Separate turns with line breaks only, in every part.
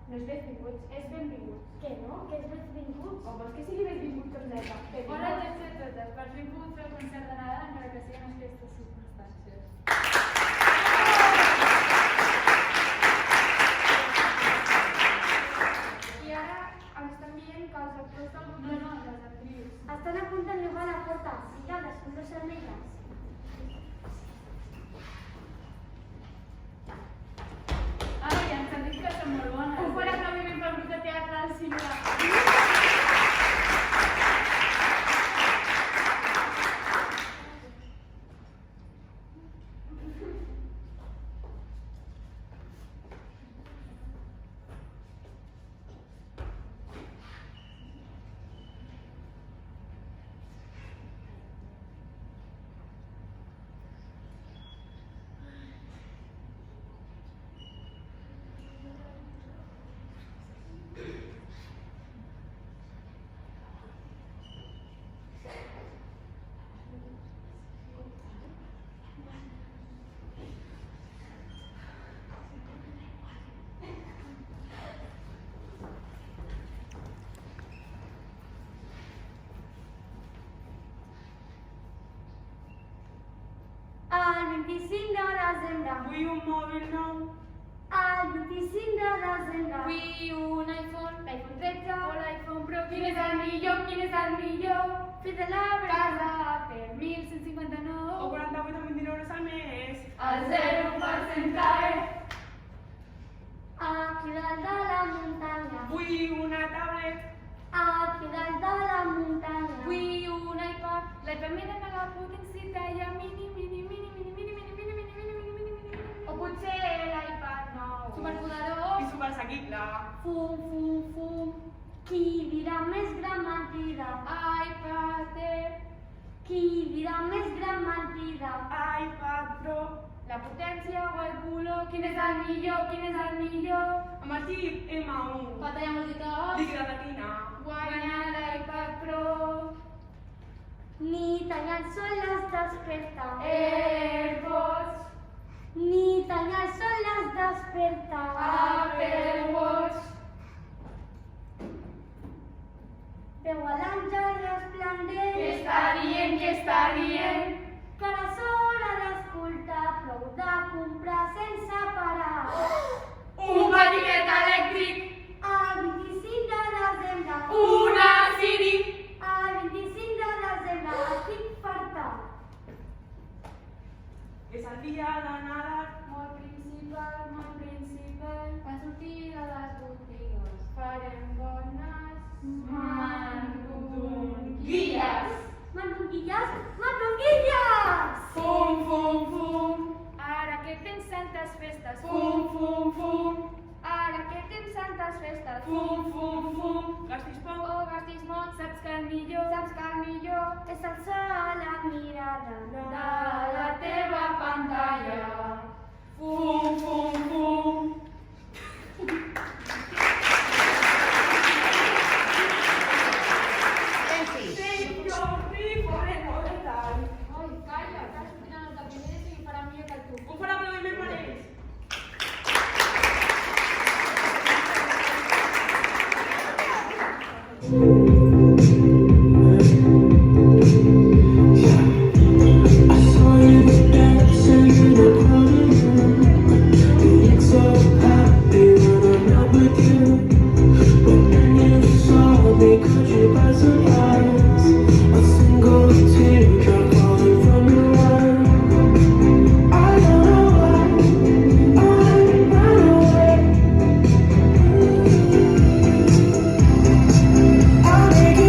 No és benvinguts, és benvinguts.
Què no? Que és benvinguts?
O vols que sigui benvingut com neta?
Bona tots i totes, per fi he pogut fer el concert de Nadal encara que siguin aquestes circumstàncies.
I ara ens estan dient que els actors del grup...
No, les actrius.
Estan a punt de llogar la porta. Vinga, descontrosen elles.
Ai, ens han dit que són molt bones.
Un fort aplaudiment pel grup de teatre del Cinema.
El 25 de desembre.
Vull un mòbil nou.
El 25 de desembre.
Vull un iPhone,
L'iPhone 13
o l'iPhone Pro.
Quin és el millor? Quin és el millor?
Fill de la
Casa per 1.159.
O 48 amb 29 euros al mes.
El 0% CAE.
Aquí dalt de la muntanya.
Vull una tablet.
Aquí dalt de la muntanya.
Vull un iPad. L'iPad mini mega potència talla mini.
O potser l'iPad nou.
Superpoderós.
I superassequible.
Fum, fum, fum. Qui dirà més gran mentida?
iPad Air.
Qui dirà més gran mentida?
iPad Pro.
La potència o el color? Quin és el millor? Quin és el millor?
Amb el xip M1.
Pantalla multitouch.
Líquida retina.
Guanya l'iPad Pro.
Nit any el sol les desperta.
AirPods.
Nit any el sol les desperta.
Apple Watch.
Veu a l'àngel resplendent.
Què està dient? Què està dient?
Que ara és hora d'escoltar, prou de comprar sense parar.
Un patinet elèctric.
El 25 de desembre.
Una Siri.
El 25 de desembre estic farta.
És el dia de Nadal.
Molt principal, molt principal. Va sortir de les botigues. Farem bones mandonguilles.
Mandonguilles, mandonguilles!
Fum, fum, fum.
Ara que tens santes festes.
Fum, fum, fum.
Ara que tens santes festes.
Fum, fum, fum.
Gastis poc.
O gastis molt, saps que el millor
És el sol la mirada
De la teva pantalla. Fum, fum, fum. Ai, calla, que ara sortiran els de primers i farà millor que tu.
Un fort aplaudiment per ells.
I'll make it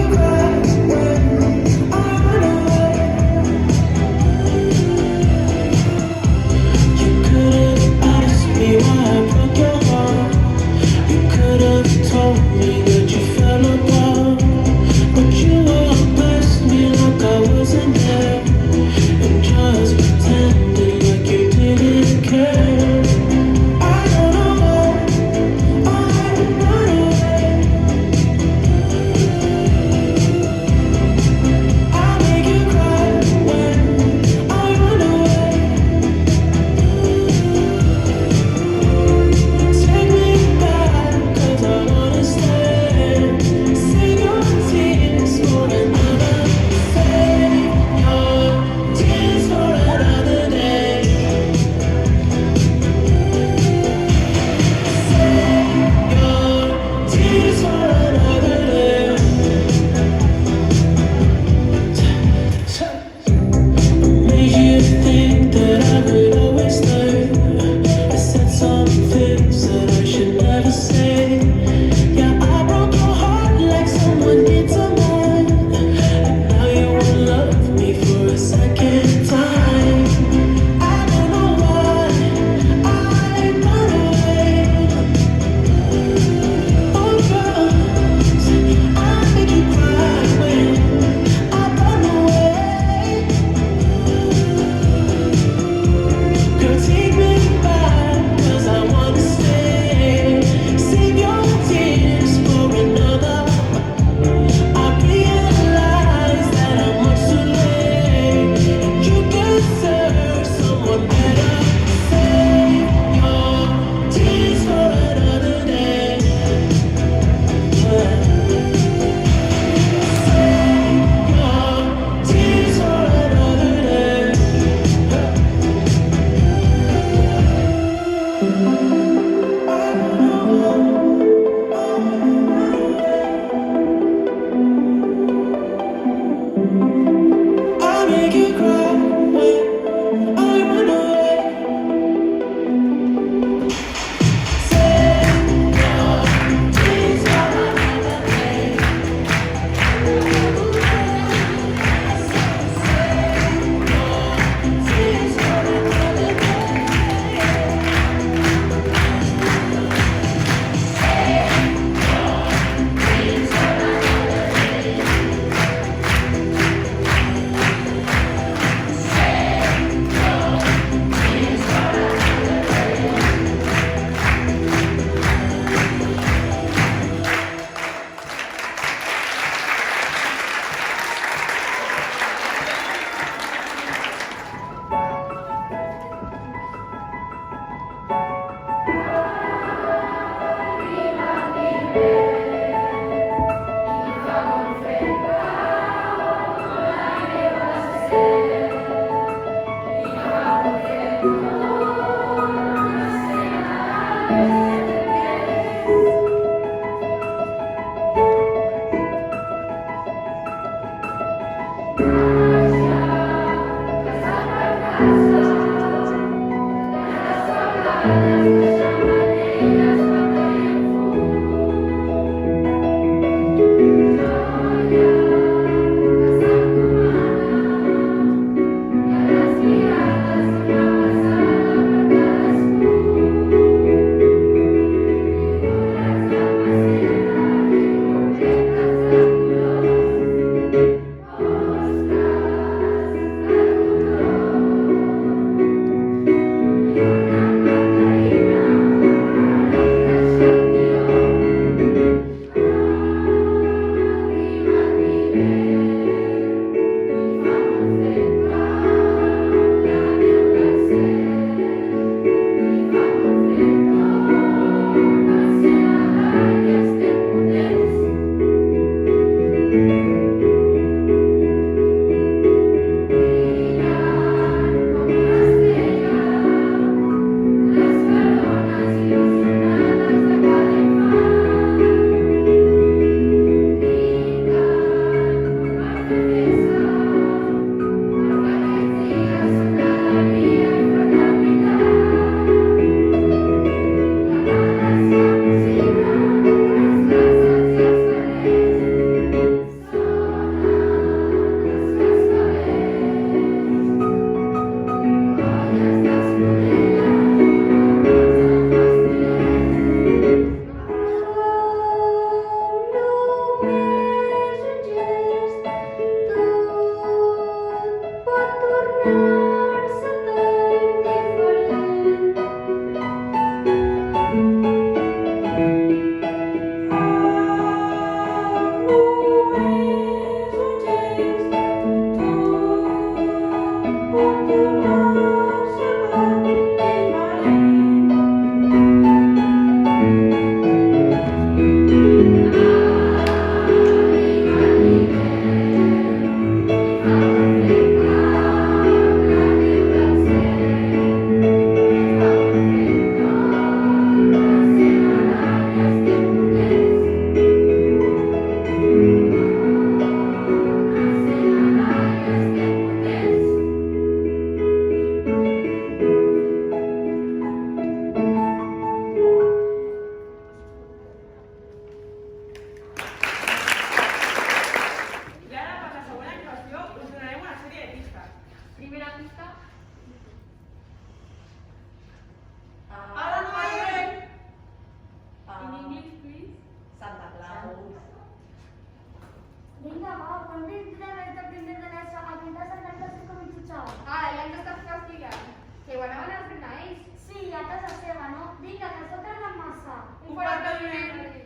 Ciao, convintivamente prendete adesso a guidare sempre questo comincio ciao.
Ara, ja ens estàs castigant. Que ho anaven a entrenar ells.
Sí, a casa seva, no? Vinga, que això tarda massa.
Un fort aplaudiment.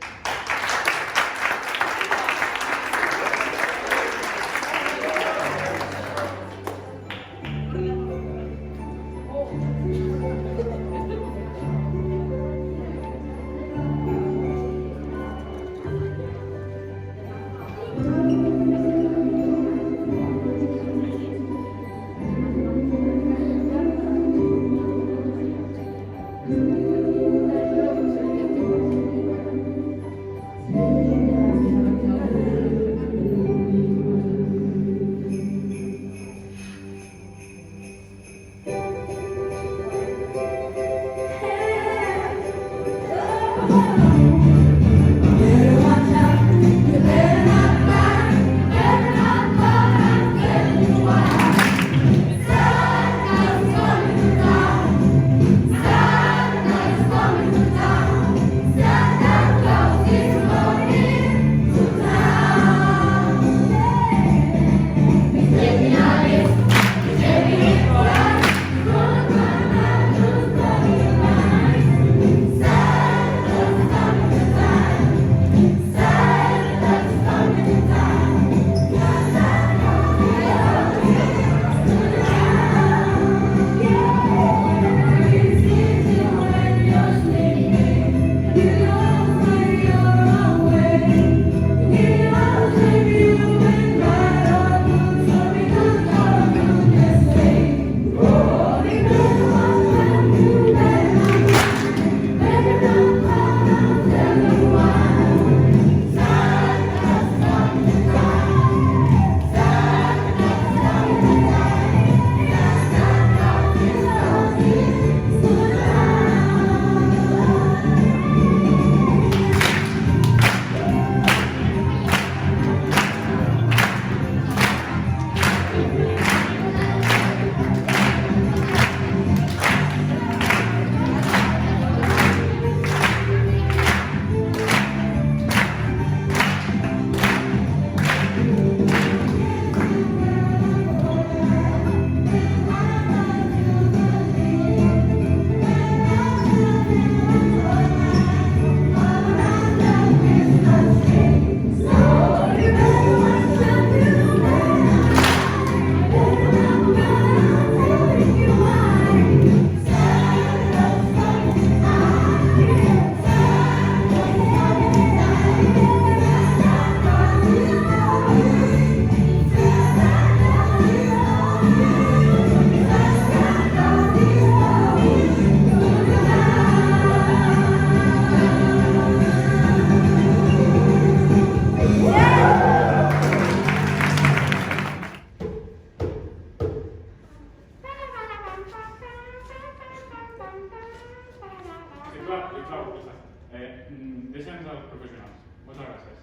Deixa'ns als professionals. Moltes gràcies.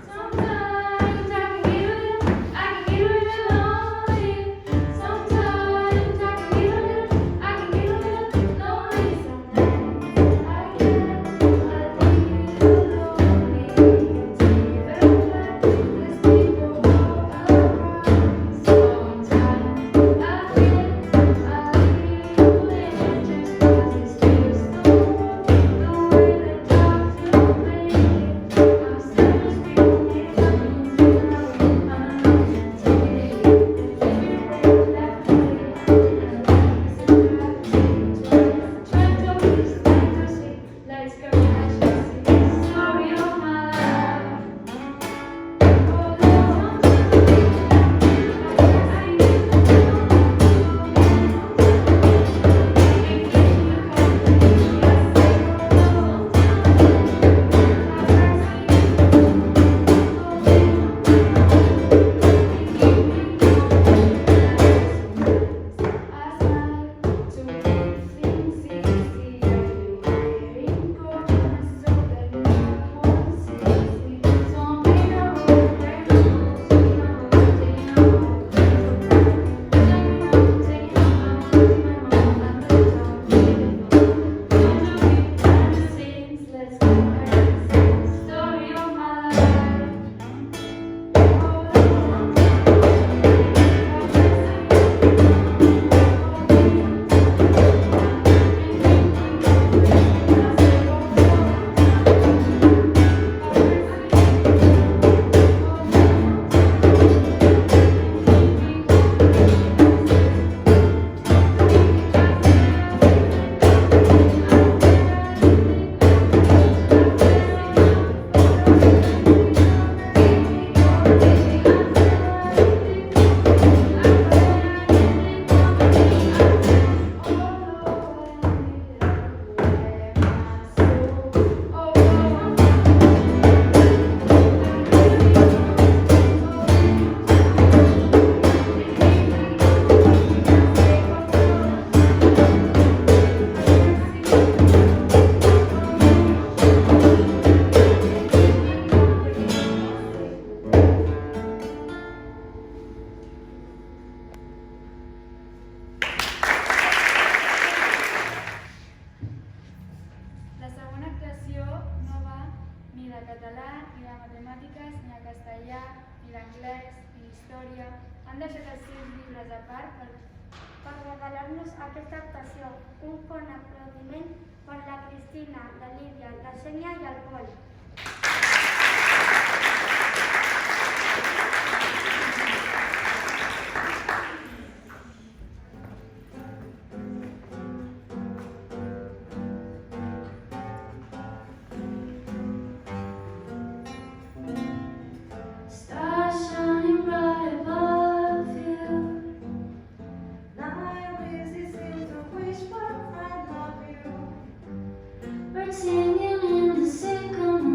Sometimes I can get a little lonely. Sometimes I can get a little lonely. Sometimes I get a little lonely. There's people all around. Sometimes
tots aquests 5 llibres a part per regalar-nos aquesta actuació. Un bon aplaudiment per la Cristina, la Lídia, la Xènia i el Pol.
Stars shining bright above you. Birds singing in the sycamore.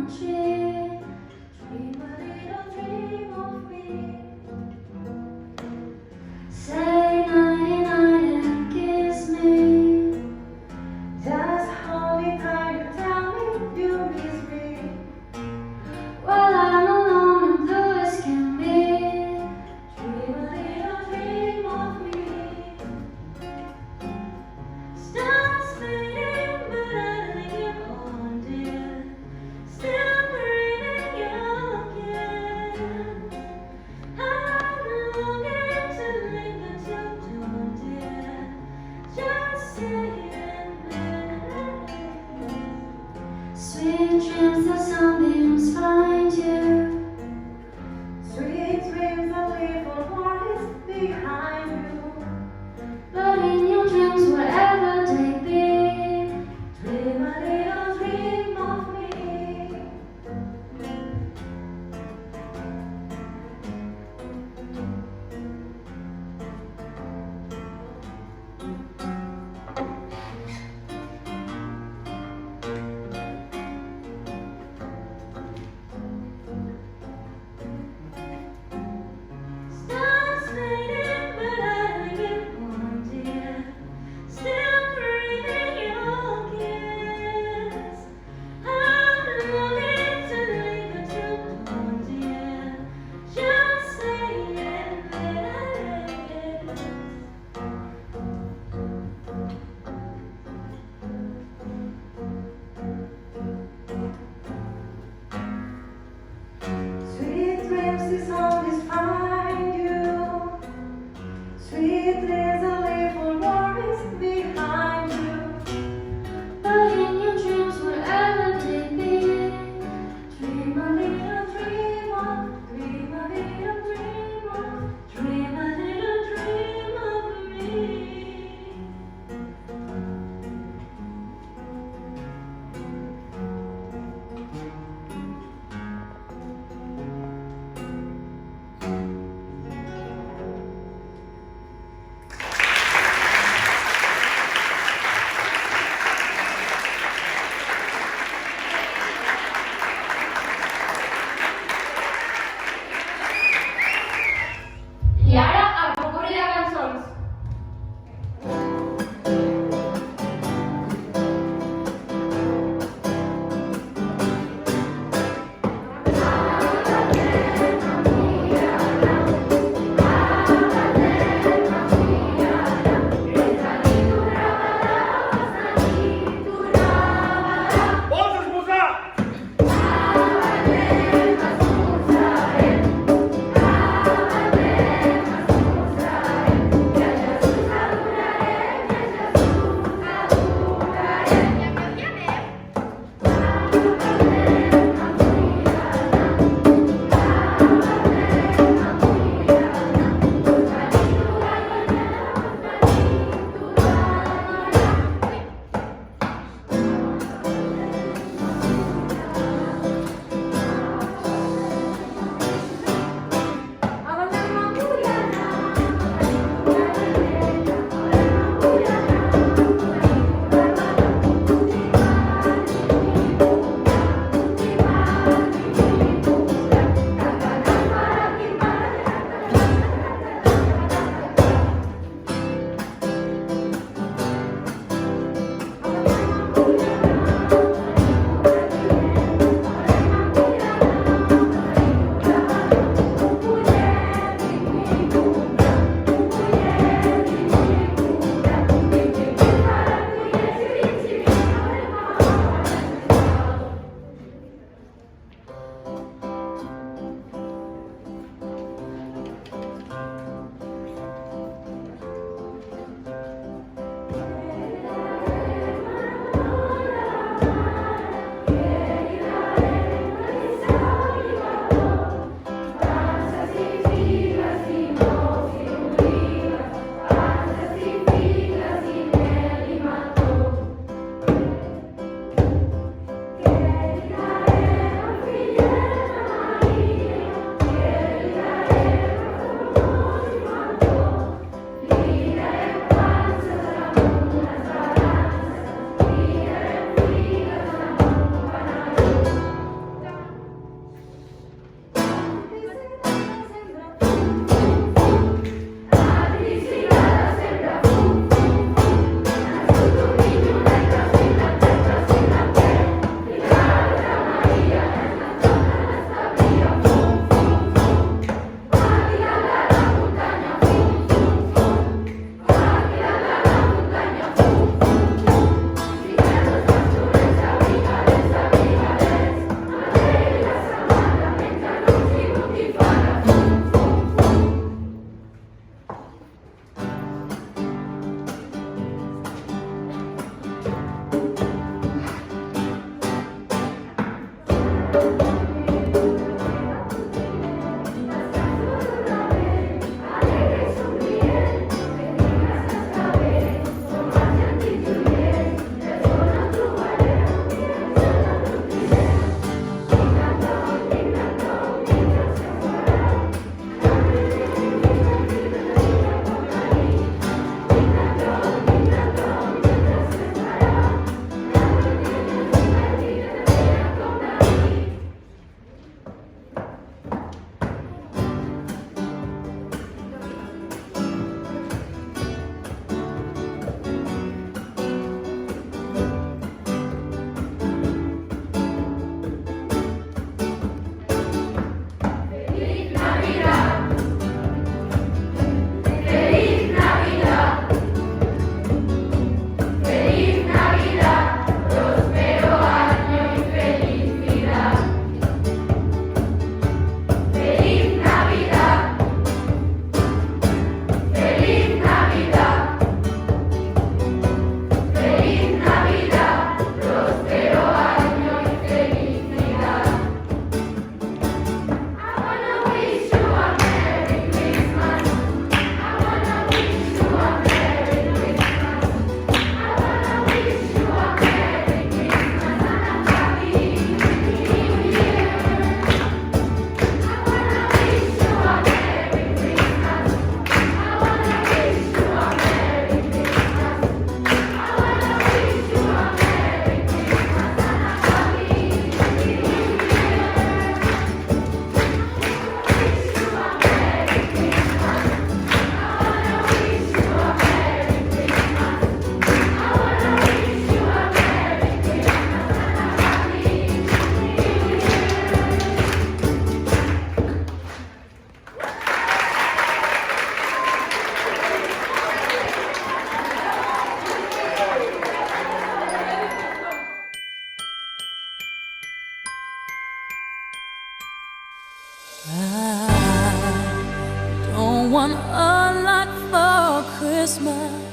a lot for Christmas.